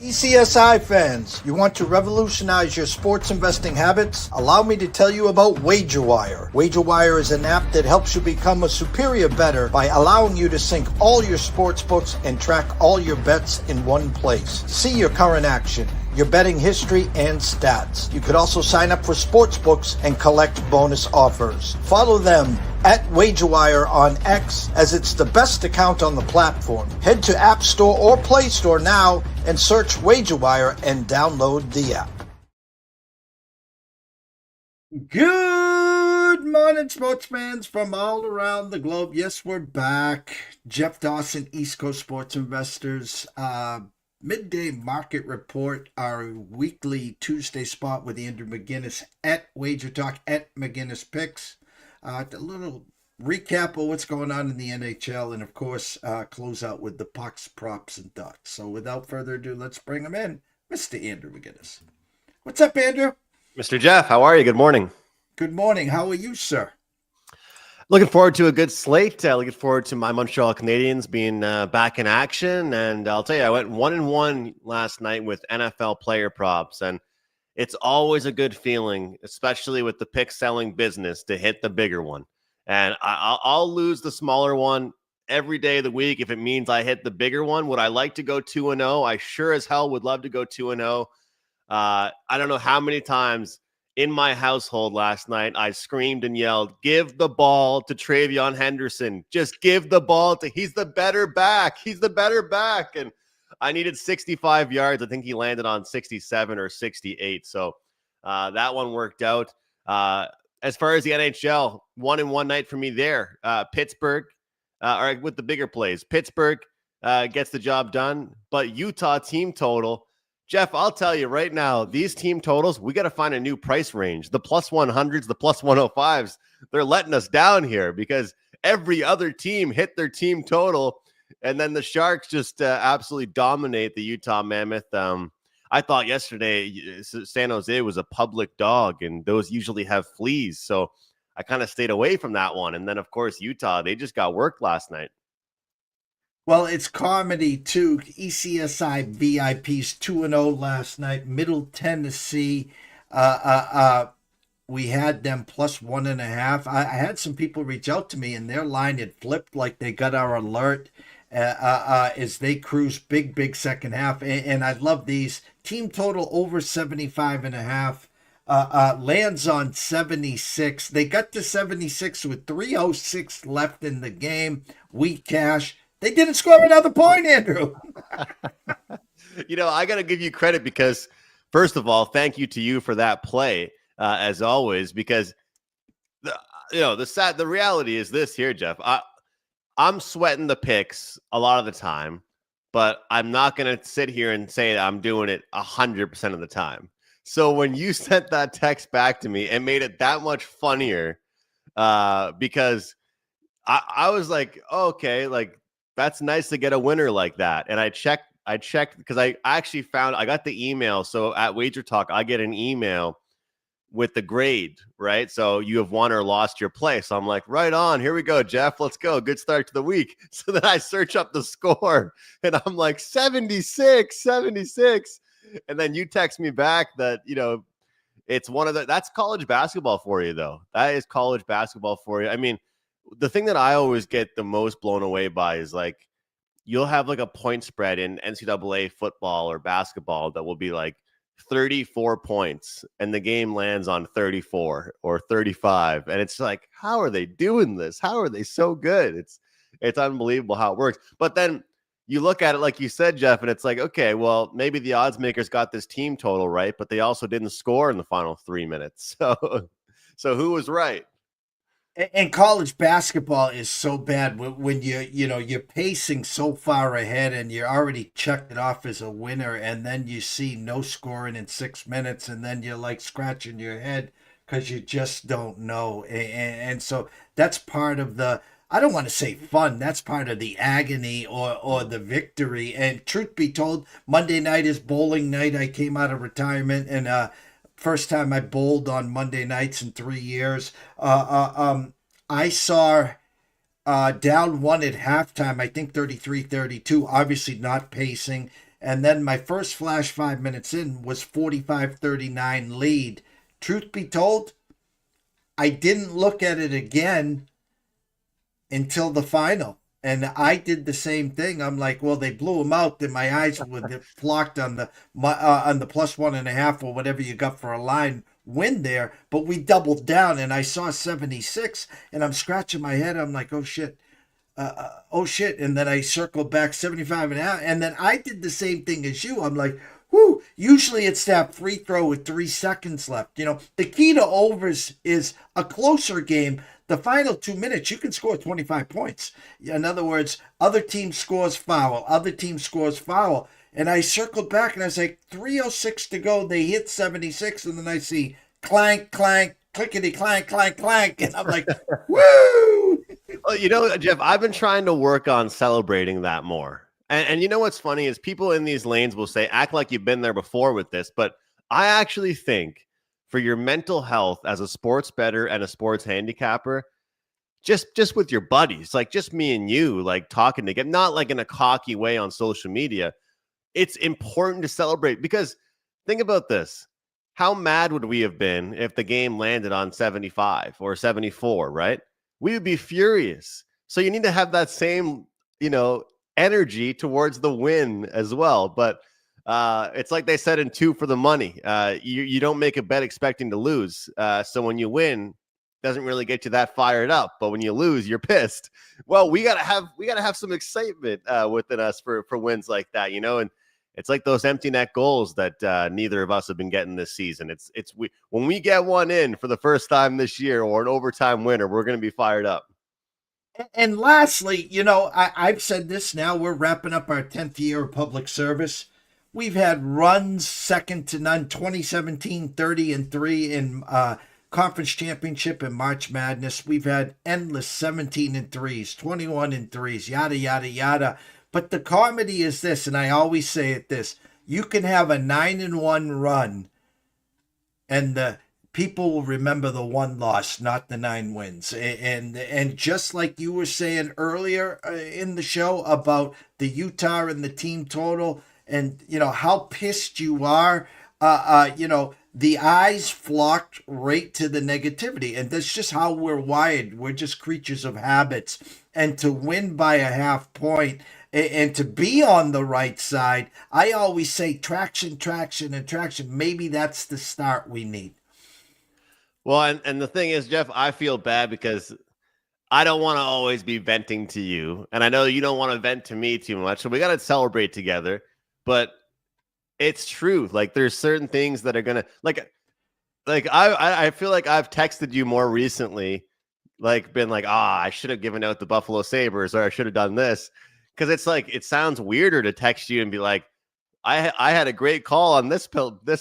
ECSI fans, you want to revolutionize your sports investing habits? Allow me to tell you about WagerWire. WagerWire is an app that helps you become a superior bettor by allowing you to sync all your sports books and track all your bets in one place. See your current action, your betting history, and stats. You could also sign up for sports books and collect bonus offers. Follow them at WagerWire on X, as it's the best account on the platform. Head to App Store or Play Store now and search WagerWire and download the app. Good morning, sports fans from all around the globe. Yes, we're back. Jeff Dawson, East Coast Sports Investors. Midday Market Report, our weekly Tuesday spot with Andrew McInnis at Wager Talk at McInnis A little recap of what's going on in the NHL, and of course, close out with the pucks, props, and ducks. So without further ado, let's bring him in, Mr. Andrew McInnis. What's up, Andrew? Mr. Jeff, how are you? Good morning. Good morning. How are you, sir? Looking forward to a good slate. Looking forward to my Montreal Canadiens being back in action. And I'll tell you, I went 1-1 last night with NFL player props. And it's always a good feeling, especially with the pick selling business, to hit the bigger one. And I'll lose the smaller one every day of the week if it means I hit the bigger one. Would I like to go 2-0? I sure as hell would love to go 2-0. I don't know how many times in my household last night I screamed and yelled, "Give the ball to Travion Henderson. Just give the ball to, he's the better back. He's the better back." And I needed 65 yards. I think he landed on 67 or 68. So that one worked out. As far as the NHL, 1-1 night for me there. Pittsburgh, or with the bigger plays, Pittsburgh gets the job done, but Utah team total. Jeff, I'll tell you right now, these team totals, we got to find a new price range. The plus 100s, the plus 105s, they're letting us down here because every other team hit their team total, and then the Sharks just absolutely dominate the Utah Mammoth. I thought yesterday San Jose was a public dog, and those usually have fleas, so I kind of stayed away from that one. And then, of course, Utah, they just got worked last night. Well, it's comedy, too. ECSI VIPs 2-0 last night. Middle Tennessee, we had them plus 1.5. I had some people reach out to me, and their line had flipped like they got our alert as they cruise big second half. And I love these. Team total over 75.5. Lands on 76. They got to 76 with 3:06 left in the game. We cash. They didn't score another point, Andrew. I got to give you credit because, first of all, thank you to you for that play, as always, because, the reality is this here, Jeff. I'm sweating the picks a lot of the time, but I'm not going to sit here and say that I'm doing it 100% of the time. So when you sent that text back to me, it made it that much funnier because I was like, okay, like, that's nice to get a winner like that. And I checked because I actually found I got the email. So at Wager Talk, I get an email with the grade, right? So you have won or lost your play. So I'm like, right on, here we go, Jeff. Let's go. Good start to the week. So then I search up the score and I'm like 76. And then you text me back that, it's one of that's college basketball for you, though. That is college basketball for you. I mean, the thing that I always get the most blown away by is like you'll have like a point spread in NCAA football or basketball that will be like 34 points and the game lands on 34 or 35. And it's like, how are they doing this? How are they so good? It's unbelievable how it works. But then you look at it like you said, Jeff, and it's like, okay, well, maybe the odds makers got this team total right, but they also didn't score in the final 3 minutes. So who was right? And college basketball is so bad when you're pacing so far ahead and you're already checked it off as a winner, and then you see no scoring in 6 minutes, and then you're like scratching your head because you just don't know. And so that's part of the, I don't want to say fun, that's part of the agony or the victory. And truth be told, Monday night is bowling night. I came out of retirement, and first time I bowled on Monday nights in 3 years. I saw down one at halftime, I think 33-32, obviously not pacing. And then my first flash 5 minutes in was 45-39 lead. Truth be told, I didn't look at it again until the final. And I did the same thing. I'm like, well, they blew them out. Then my eyes were flocked on the plus 1.5 or whatever you got for a line win there. But we doubled down, and I saw 76, and I'm scratching my head. I'm like, oh shit, oh shit. And then I circled back 75.5, and then I did the same thing as you. I'm like, whoo. Usually it's that free throw with 3 seconds left. The key to overs is a closer game. The final 2 minutes, you can score 25 points. In other words, other team scores foul, other team scores foul. And I circled back and I was like, 3:06 to go. They hit 76, and then I see clank, clank, clickety, clank, clank, clank. And I'm like, woo! Well, Jeff, I've been trying to work on celebrating that more. And you know what's funny is people in these lanes will say, act like you've been there before with this. But I actually think for your mental health as a sports bettor and a sports handicapper, just with your buddies, like just me and you, like talking together, not like in a cocky way on social media. It's important to celebrate because think about this. How mad would we have been if the game landed on 75 or 74, right? We would be furious. So you need to have that same, energy towards the win as well. But it's like they said in Two for the Money. You don't make a bet expecting to lose. So when you win, doesn't really get you that fired up. But when you lose, you're pissed. Well, we gotta have some excitement within us for wins like that, And it's like those empty net goals that neither of us have been getting this season. When we get one in for the first time this year or an overtime winner, we're gonna be fired up. And lastly, I've said this now, we're wrapping up our 10th year of public service. We've had runs second to none, 2017, 30-3 in conference championship and March Madness. We've had endless 17-3s, 21-3s, yada, yada, yada. But the comedy is this, and I always say it this, you can have a 9-1 run and the people will remember the 1 loss, not the 9 wins. And just like you were saying earlier in the show about the Utah and the team total, and how pissed you are, the eyes flocked right to the negativity, and that's just how we're wired. We're just creatures of habits, and to win by a half point and to be on the right side, I always say traction, traction, and traction. Maybe that's the start we need. Well, and the thing is, Jeff, I feel bad because I don't want to always be venting to you. And I know you don't want to vent to me too much. So we got to celebrate together. But it's true. Like there's certain things that are going to like I feel like I've texted you more recently, like been like, I should have given out the Buffalo Sabres or I should have done this. Because it's like, it sounds weirder to text you and be like, I had a great call on this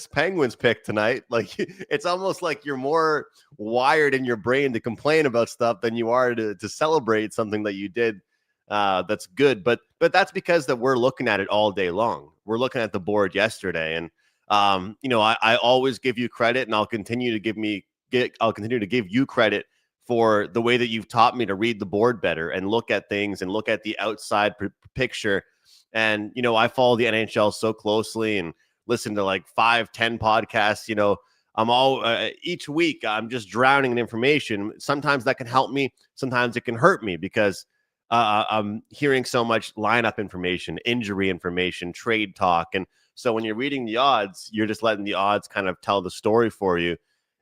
Penguins pick tonight. Like it's almost like you're more wired in your brain to complain about stuff than you are to celebrate something that you did that's good. But that's because that we're looking at it all day long. We're looking at the board yesterday, and I always give you credit, and I'll continue to give you credit for the way that you've taught me to read the board better and look at things and look at the outside picture. And, I follow the NHL so closely and listen to like 5-10 podcasts. I'm each week I'm just drowning in information. Sometimes that can help me. Sometimes it can hurt me because I'm hearing so much lineup information, injury information, trade talk. And so when you're reading the odds, you're just letting the odds kind of tell the story for you.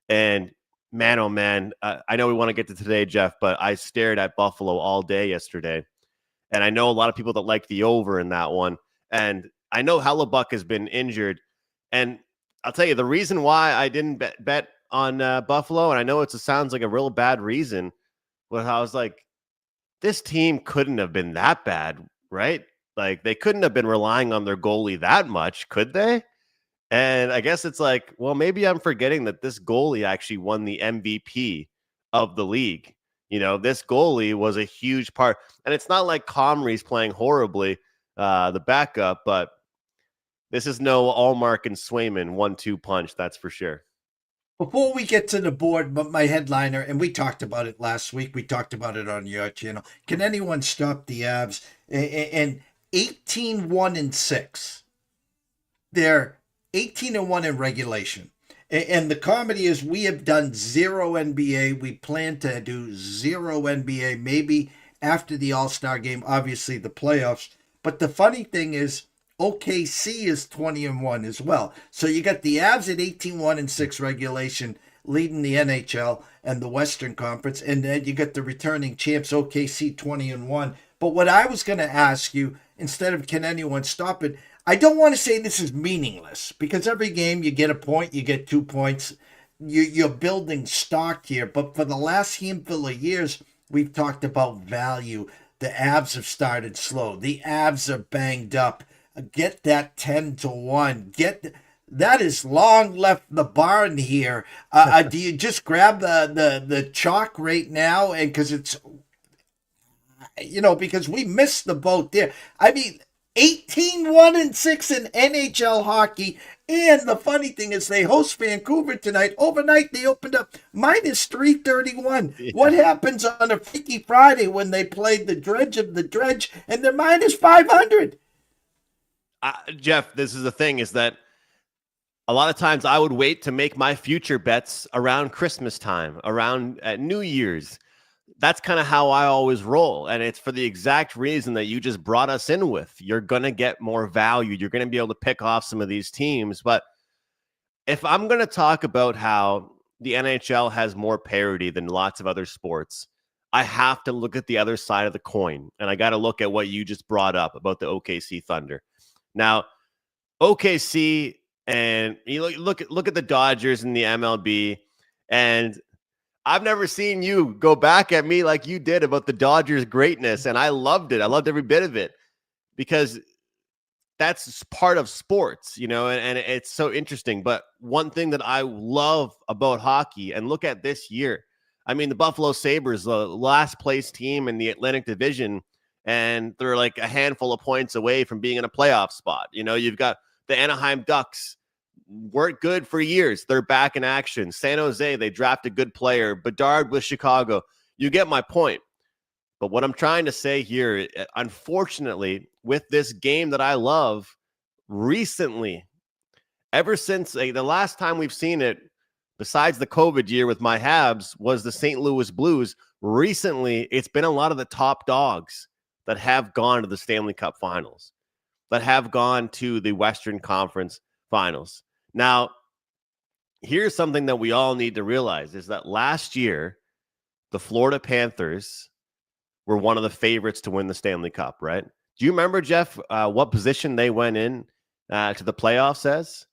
And man, oh man, I know we want to get to today, Jeff, but I stared at Buffalo all day yesterday. And I know a lot of people that like the over in that one. And I know Hellebuck has been injured. And I'll tell you, the reason why I didn't bet on Buffalo, and I know sounds like a real bad reason, but I was like, this team couldn't have been that bad, right? Like, they couldn't have been relying on their goalie that much, could they? And I guess it's like, well, maybe I'm forgetting that this goalie actually won the MVP of the league. This goalie was a huge part. And it's not like Comrie's playing horribly, the backup, but this is no Allmark and Swayman 1-2 punch, that's for sure. Before we get to the board, but my headliner, and we talked about it last week, we talked about it on your channel. Can anyone stop the Avs? And 18-1-6 They're 18-1 in regulation. And the comedy is we have done zero NBA. We plan to do zero NBA, maybe after the All-Star game, obviously the playoffs. But the funny thing is OKC is 20-1 as well. So you got the Avs at 18-1 and 6 regulation leading the NHL and the Western Conference. And then you got the returning champs OKC 20-1. But what I was going to ask you, instead of can anyone stop it, I don't want to say this is meaningless because every game you get a point, you get 2 points. You're building stock here. But for the last handful of years, we've talked about value. The Avs have started slow. The Avs are banged up. Get that 10-1. That is long left the barn here. Do you just grab the chalk right now? And because it's, because we missed the boat there. I mean, 18-1 and 6 in NHL hockey. And the funny thing is they host Vancouver tonight. Overnight, they opened up minus 331. Yeah. What happens on a Freaky Friday when they played the dredge of the dredge and they're minus 500? Jeff, this is the thing is that a lot of times I would wait to make my future bets around Christmas time, around New Year's. That's kind of how I always roll. And it's for the exact reason that you just brought us in with. You're going to get more value. You're going to be able to pick off some of these teams. But if I'm going to talk about how the NHL has more parity than lots of other sports, I have to look at the other side of the coin. And I got to look at what you just brought up about the OKC Thunder. Now, OKC, and you look at the Dodgers in the MLB, and I've never seen you go back at me like you did about the Dodgers' greatness, and I loved it. I loved every bit of it because that's part of sports, and it's so interesting. But one thing that I love about hockey, and look at this year, I mean, the Buffalo Sabres, the last place team in the Atlantic Division, and they're like a handful of points away from being in a playoff spot. You've got the Anaheim Ducks, weren't good for years. They're back in action. San Jose, they draft a good player. Bedard with Chicago. You get my point. But what I'm trying to say here, unfortunately, with this game that I love, recently, ever since the last time we've seen it, besides the COVID year with my Habs, was the St. Louis Blues. Recently, it's been a lot of the top dogs that have gone to the Stanley Cup Finals, that have gone to the Western Conference Finals. Now, here's something that we all need to realize is that last year, the Florida Panthers were one of the favorites to win the Stanley Cup, right? Do you remember, Jeff, what position they went in to the playoffs as?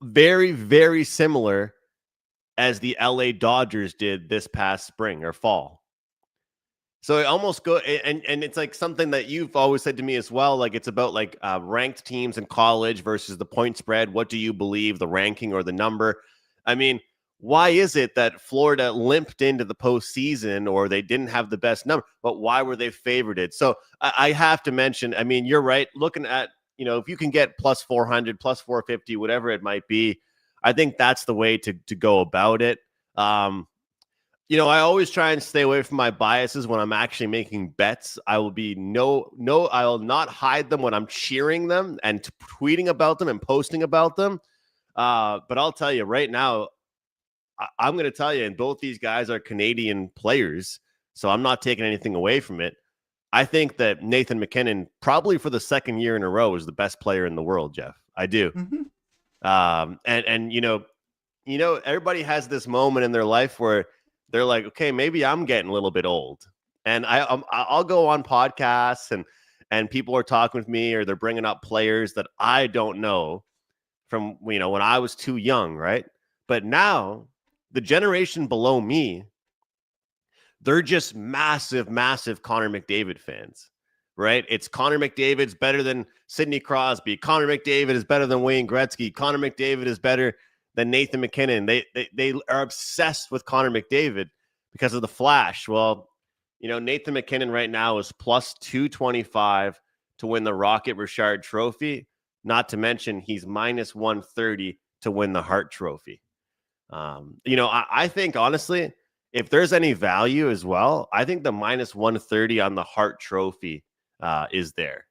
Very, very similar as the LA Dodgers did this past spring or fall. So it almost go and it's like something that you've always said to me as well. Like it's about like ranked teams in college versus the point spread. What do you believe, the ranking or the number? I mean, why is it that Florida limped into the postseason or they didn't have the best number? But why were they favorited? So I have to mention, I mean, you're right. Looking at, if you can get plus 400, plus 450, whatever it might be, I think that's the way to go about it. I always try and stay away from my biases when I'm actually making bets. I will be I will not hide them when I'm cheering them and tweeting about them and posting about them. But I'll tell you right now, I'm going to tell you, and both these guys are Canadian players, so I'm not taking anything away from it. I think that Nathan McKinnon, probably for the second year in a row, is the best player in the world, Jeff. I do. Mm-hmm. And everybody has this moment in their life where they're like, okay, maybe I'm getting a little bit old. And I'll go on podcasts and people are talking with me or they're bringing up players that I don't know from, when I was too young, right? But now the generation below me, they're just massive, massive Connor McDavid fans, right? It's Connor McDavid's better than Sidney Crosby. Connor McDavid is better than Wayne Gretzky. Connor McDavid is better than Nathan McKinnon. They are obsessed with Connor McDavid because of the flash. Well, Nathan McKinnon right now is plus 225 to win the Rocket Richard Trophy. Not to mention he's minus 130 to win the Hart Trophy. I think honestly, if there's any value as well, I think the minus 130 on the Hart Trophy is there.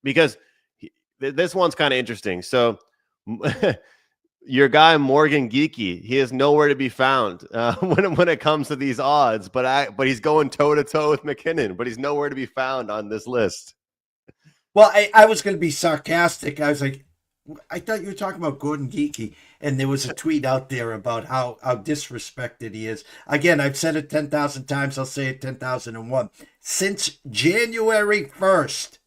Because this one's kind of interesting. So your guy Morgan Geeky, he is nowhere to be found when it comes to these odds. But he's going toe to toe with McKinnon, but he's nowhere to be found on this list. Well, I was going to be sarcastic. I was like, I thought you were talking about Gordon Geeky, and there was a tweet out there about how disrespected he is. Again, I've said it 10,000 times. I'll say it 10,001. Since January 1st,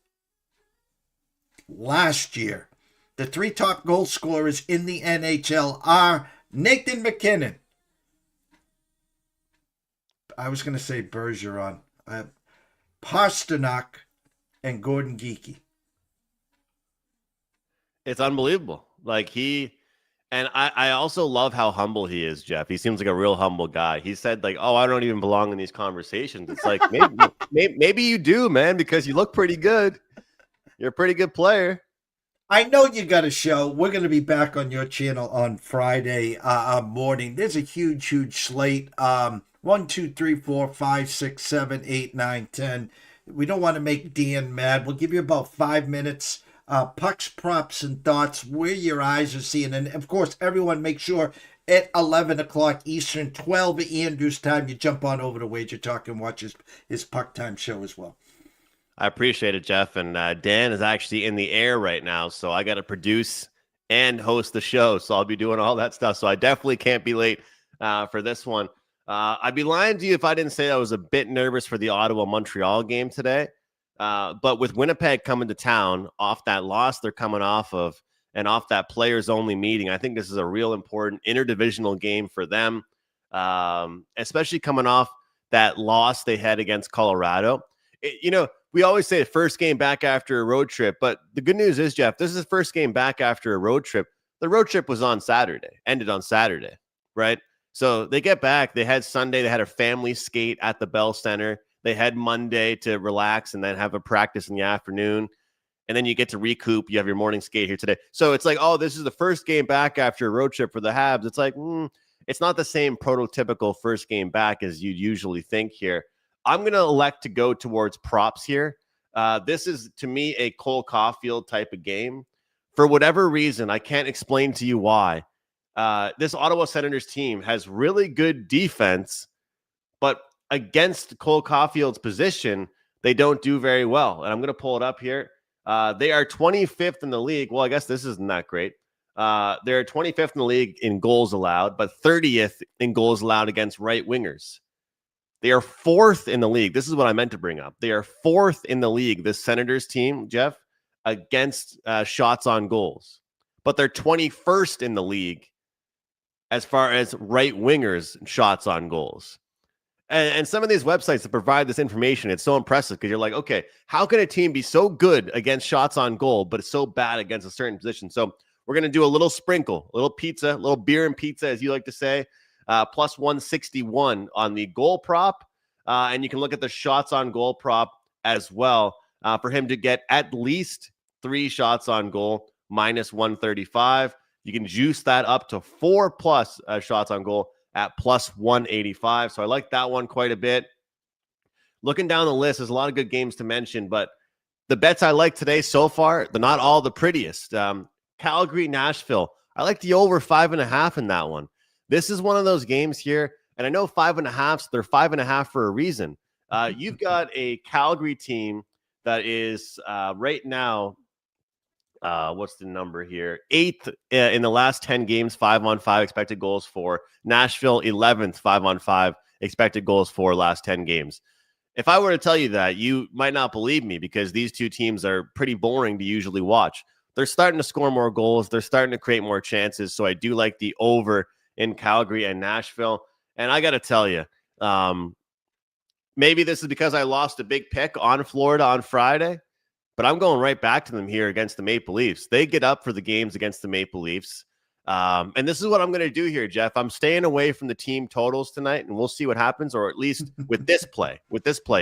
last year, the 3 top goal scorers in the NHL are Nathan McKinnon. I was going to say Bergeron, Pasternak, and Gordon Geeky. It's unbelievable. Like I also love how humble he is, Jeff. He seems like a real humble guy. He said like, "Oh, I don't even belong in these conversations." It's like maybe you do, man, because you look pretty good. You're a pretty good player. I know you got a show. We're going to be back on your channel on Friday morning. There's a huge slate. 1, 2, 3, 4, 5, 6, 7, 8, 9, 10. We don't want to make Dan mad. We'll give you about 5 minutes. Pucks, props, and thoughts, where your eyes are seeing. And, of course, everyone make sure at 11 o'clock Eastern, 12 Andrews time, you jump on over to Wager Talk and watch his Puck Time show as well. I appreciate it, Jeff. And Dan is actually in the air right now, so I got to produce and host the show. So I'll be doing all that stuff. So I definitely can't be late for this one. I'd be lying to you if I didn't say I was a bit nervous for the Ottawa-Montreal game today. But with Winnipeg coming to town off that loss they're coming off of and off that players-only meeting, I think this is a real important interdivisional game for them, especially coming off that loss they had against Colorado. We always say the first game back after a road trip, but the good news is, Jeff, this is the first game back after a road trip. The road trip was on Saturday, ended on Saturday, right? So they get back. They had Sunday. They had a family skate at the Bell Center. They had Monday to relax and then have a practice in the afternoon. And then you get to recoup. You have your morning skate here today. So it's like, oh, this is the first game back after a road trip for the Habs. It's like, it's not the same prototypical first game back as you'd usually think here. I'm going to elect to go towards props here. This is, to me, a Cole Caulfield type of game. For whatever reason, I can't explain to you why. This Ottawa Senators team has really good defense, but against Cole Caulfield's position, they don't do very well. And I'm going to pull it up here. They are 25th in the league. Well, I guess this isn't that great. They're 25th in the league in goals allowed, but 30th in goals allowed against right wingers. They are 4th in the league. This is what I meant to bring up. They are 4th in the league, this Senators team, Jeff, against shots on goals. But they're 21st in the league as far as right wingers shots on goals. And some of these websites that provide this information, it's so impressive because you're like, okay, how can a team be so good against shots on goal, but it's so bad against a certain position? So we're going to do a little sprinkle, a little pizza, a little beer and pizza, as you like to say, plus 161 on the goal prop. And you can look at the shots on goal prop as well for him to get at least 3 shots on goal, minus 135. You can juice that up to 4 plus shots on goal at plus 185. So I like that one quite a bit. Looking down the list, there's a lot of good games to mention, but the bets I like today so far, they're not all the prettiest. Calgary, Nashville. I like the over 5.5 in that one. This is one of those games here, and I know 5.5s, they're 5.5 for a reason. You've got a Calgary team that is right now, what's the number here? 8th in the last 10 games, 5-on-5 expected goals for. Nashville, 11th, 5-on-5 expected goals for last 10 games. If I were to tell you that, you might not believe me because these two teams are pretty boring to usually watch. They're starting to score more goals. They're starting to create more chances. So I do like the over in Calgary and Nashville. And I got to tell you, maybe this is because I lost a big pick on Florida on Friday. But I'm going right back to them here against the Maple Leafs. They get up for the games against the Maple Leafs. And this is what I'm going to do here, Jeff. I'm staying away from the team totals tonight, and we'll see what happens, or at least with this play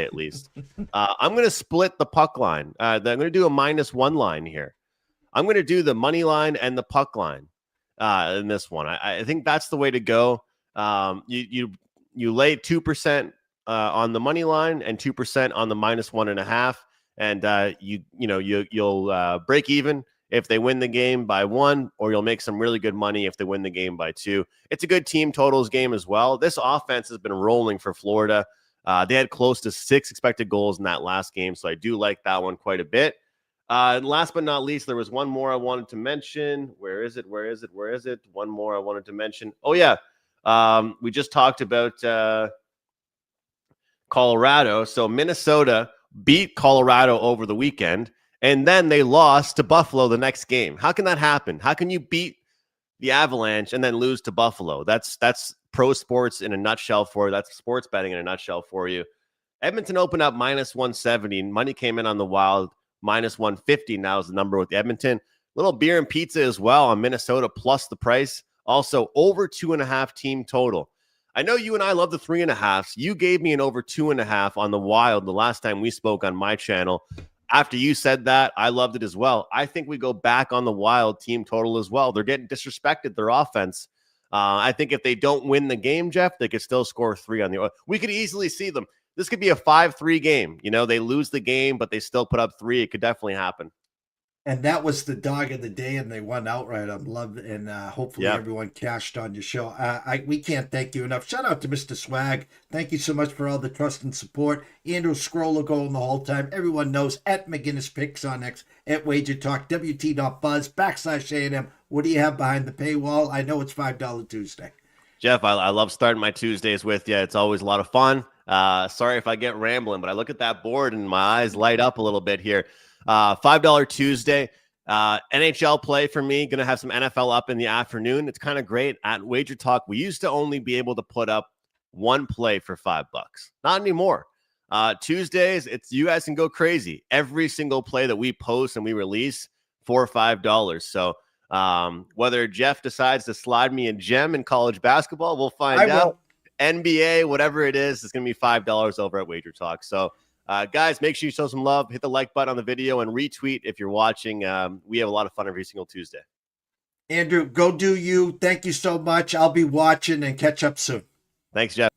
at least. I'm going to split the puck line. I'm going to do a -1 line here. I'm going to do the money line and the puck line in this one. I think that's the way to go. You lay 2% on the money line and 2% on the -1.5. And you'll break even if they win the game by 1, or you'll make some really good money if they win the game by 2. It's a good team totals game as well. This offense has been rolling for Florida. They had close to 6 expected goals in that last game, so I do like that one quite a bit. And last but not least, there was one more I wanted to mention. Where is it? One more I wanted to mention. Oh, yeah. We just talked about Colorado. So Minnesota beat Colorado over the weekend, and then they lost to Buffalo the next game. How can that happen? How can you beat the Avalanche and then lose to Buffalo? That's pro sports in a nutshell for you. That's sports betting in a nutshell for you. Edmonton opened up minus 170. Money came in on the Wild. Minus 150 now is the number with Edmonton. Little beer and pizza as well on Minnesota plus the price. Also over 2.5 team total. I know you and I love the 3.5s. You gave me an over 2.5 on the Wild the last time we spoke on my channel. After you said that, I loved it as well. I think we go back on the Wild team total as well. They're getting disrespected, their offense. I think if they don't win the game, Jeff, they could still score 3 on the. We could easily see them. This could be a 5-3 game. You know, they lose the game, but they still put up 3. It could definitely happen. And that was the dog of the day, and they won outright. I'm loved, and hopefully everyone cashed on your show. We can't thank you enough. Shout out to Mr. Swag. Thank you so much for all the trust and support. Andrew Scroller going the whole time. Everyone knows at McInnis Picks on X, at Wager Talk, WT.Buzz, /A&M. What do you have behind the paywall? I know it's $5 Tuesday. Jeff, I love starting my Tuesdays with you. It's always a lot of fun. Sorry if I get rambling, but I look at that board and my eyes light up a little bit here. $5 Tuesday. NHL play for me. Going to have some NFL up in the afternoon. It's kind of great. At Wager Talk, we used to only be able to put up one play for $5. Not anymore. Tuesdays, it's you guys can go crazy. Every single play that we post and we release, $4 or $5. So whether Jeff decides to slide me a gem in college basketball, we'll find out. NBA, whatever it is, it's going to be $5 over at Wager Talk. So, guys, make sure you show some love. Hit the like button on the video and retweet if you're watching. We have a lot of fun every single Tuesday. Andrew, go do you. Thank you so much. I'll be watching and catch up soon. Thanks, Jeff.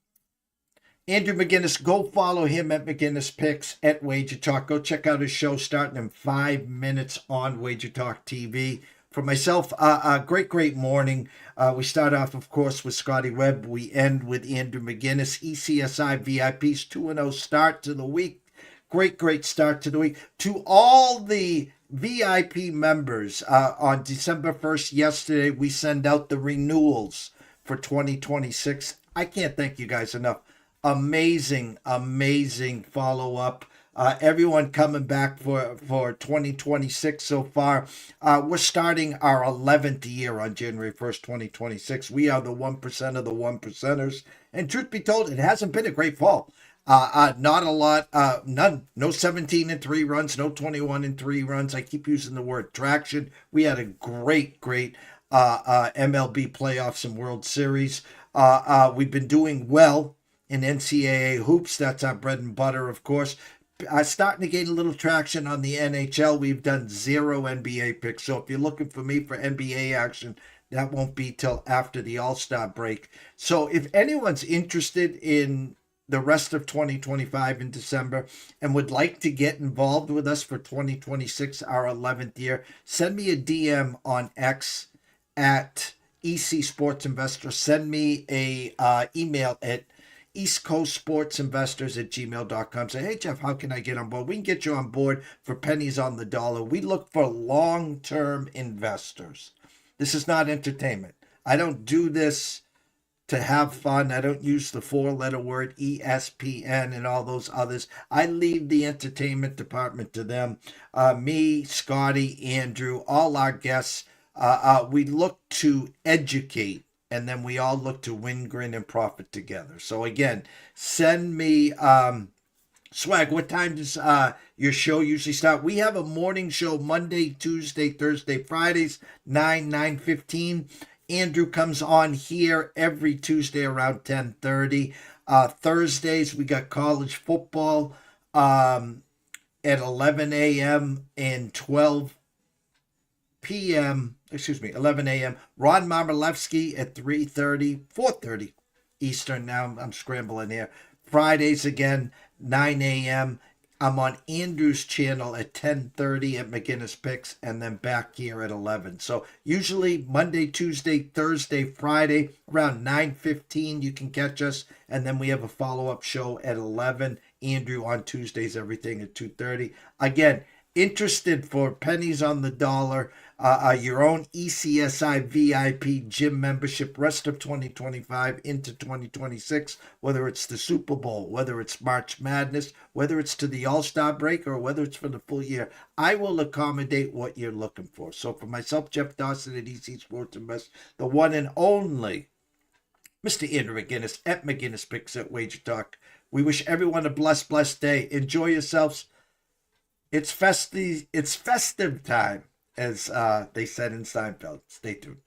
Andrew McInnis, go follow him at McInnis Picks at Wager Talk. Go check out his show starting in 5 minutes on Wager Talk TV. For myself, a great morning. We start off, of course, with Scotty Webb. We end with Andrew McInnis, ECSI VIPs, 2-0 start to the week. Great start to the week. To all the VIP members, on December 1st, yesterday, we send out the renewals for 2026. I can't thank you guys enough. Amazing follow-up. Everyone coming back for 2026 so far. We're starting our 11th year on January 1st, 2026. We are the 1% of the 1%ers. And truth be told, it hasn't been a great fall. Not a lot, none. No 17-3 runs, no 21-3 runs. I keep using the word traction. We had a great MLB playoffs and World Series. We've been doing well in NCAA hoops. That's our bread and butter, of course. Starting to gain a little traction on the NHL. We've done 0 NBA picks. So if you're looking for me for NBA action, that won't be till after the All-Star break. So if anyone's interested in the rest of 2025 in December and would like to get involved with us for 2026, our 11th year, send me a DM on X at EC Sports Investor. Send me a email at eastcoastsportsinvestors@gmail.com. Say, hey, Jeff, how can I get on board? We can get you on board for pennies on the dollar. We look for long-term investors. This is not entertainment. I don't do this to have fun. I don't use the 4-letter word ESPN and all those others. I leave the entertainment department to them. Me, Scotty, Andrew, all our guests, we look to educate. And then we all look to win, grin, and profit together. So again, send me Swag. What time does your show usually start? We have a morning show Monday, Tuesday, Thursday, Fridays, 9:15. Andrew comes on here every Tuesday around 10:30. Thursdays we got college football at 11 a.m. and 12 p.m. 11 a.m. Ron Marmolevsky at 4:30 Eastern. Now I'm scrambling here. Fridays again, 9 a.m. I'm on Andrew's channel at 10:30 at McInnis Picks, and then back here at 11. So usually Monday, Tuesday, Thursday, Friday around 9:15 you can catch us, and then we have a follow-up show at 11. Andrew on Tuesdays, everything at 2:30. Again, interested for pennies on the dollar, your own ECSI VIP gym membership rest of 2025 into 2026, whether it's the Super Bowl, whether it's March Madness, whether it's to the All-Star break, or whether it's for the full year. I will accommodate what you're looking for. So for myself, Jeff Dawson at EC Sports Invest, the one and only Mr. Andrew McInnis at McInnis Picks at Wager Talk, we wish everyone a blessed day. Enjoy yourselves. It's festive time, as they said in Seinfeld. Stay tuned.